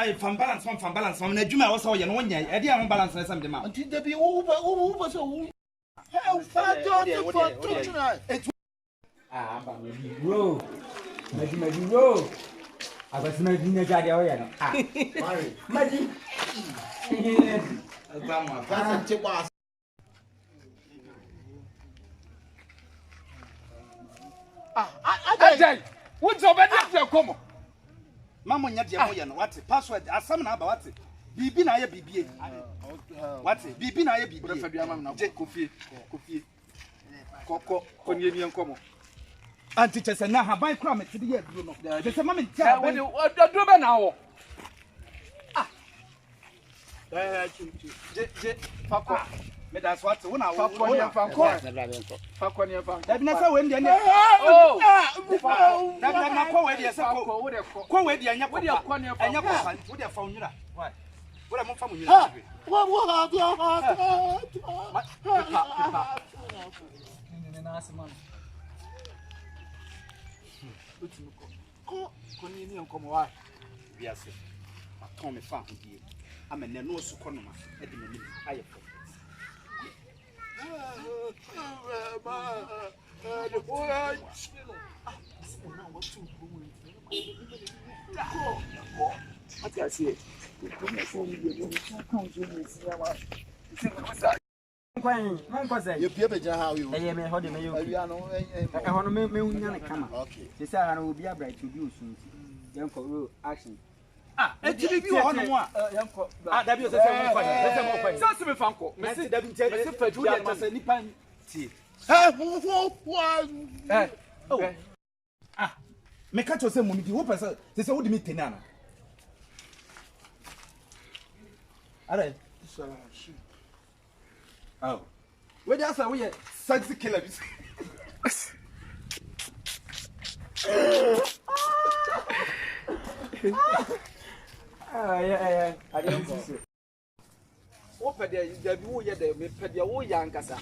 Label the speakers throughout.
Speaker 1: I from balance from the Juma also you know one year. I didn't balance on something.
Speaker 2: Until they be over so. How far tonight?
Speaker 3: Ah, but maybe row. Maybe row. I was making a daddy. Ah, Maggie.
Speaker 2: That's a boss.
Speaker 4: I tell you, what's over there? Come on.
Speaker 1: Mamma, what's the password? As some about what's it? Bibi na ye bibi. What's it? Bibi na ye bibi. Kofi. Koko, konyemi enkomo. Auntie Chesa na ha ban kra me tidi ye duro no. They say mama ntia.
Speaker 4: What do be now? Ah. Je fako.
Speaker 1: Me that's what we na
Speaker 4: fako ni fanko. Fako ni fanko.
Speaker 1: Da bi na say we ndie ne.
Speaker 4: Oh.
Speaker 1: Na kwa we dey say kwa we dey anya kwa. Anya kwa. We dey fa onwira. Why? We dey mo fa onwira.
Speaker 2: What
Speaker 1: Koni ni enkomo wa biase aton me fa hodie amene no su konoma e de mani ayefo
Speaker 2: you pay be how you
Speaker 3: me hold me you I want me unya kama okay say say I will be a bright to do soon yanko action
Speaker 1: e ti bi wo no mo a yanko da bi o say mo kwa
Speaker 4: Say me fanko me say
Speaker 1: da bi ntia me say faju ya say nipa ti me ka to say mo mi di wo pese say wo di mi tenana are oh where dey say we sexy killer bi
Speaker 3: yeah I didn't see
Speaker 1: wo pede da bi wo ye da me pede wo ya nkasa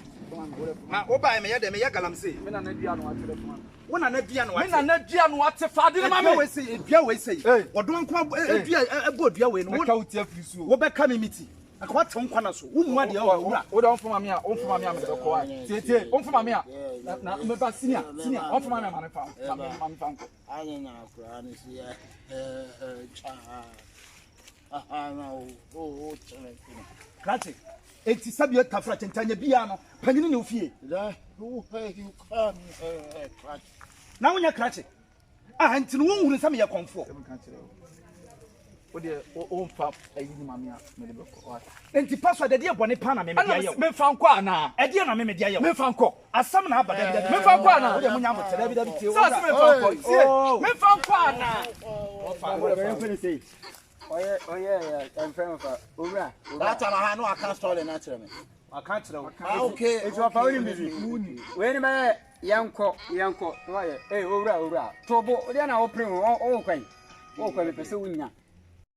Speaker 1: ma wo ba me ye da me ye galamse
Speaker 4: me na dua no atere fun
Speaker 1: wo na dua no
Speaker 4: me na dua no ate fa de ma me
Speaker 1: we say dua we say odo nko dua ebo dua we no
Speaker 4: wo ka uti afirisu
Speaker 1: wo be ka me miti aka wa te nkwa na so wo mu ade o wura
Speaker 4: wo don fun ma me a on fun ma me a me do ko a tie on fun ma me a na me ba senior on fun ma me a ma fa ma me fa nko
Speaker 2: anya na akura ni si cha no
Speaker 1: Krati enti sabio kafra tentanya bia no panyini ne ofie
Speaker 2: da who you come Krati
Speaker 1: na wonya krati enti no wonhuru sam ye konfo
Speaker 4: wo de o mfa ayi ni ma me a me de ko
Speaker 1: enti password de bone pa na me dia ye
Speaker 4: me fa nko ana
Speaker 1: e dia na me dia ye
Speaker 4: me fa nko
Speaker 1: asam na abada bi
Speaker 4: me fa nko ana
Speaker 1: wo de munya mo tere bi da bi tie
Speaker 4: so me fa nko me fa nko ana
Speaker 3: o fa wo de say oh yeah I'm friend of Ora
Speaker 2: that time I no account story na tell me
Speaker 1: I can't tell
Speaker 2: okay
Speaker 3: it's your phone busy we ni me yanko why Ora tobo o dia na open o kwan me pese wunya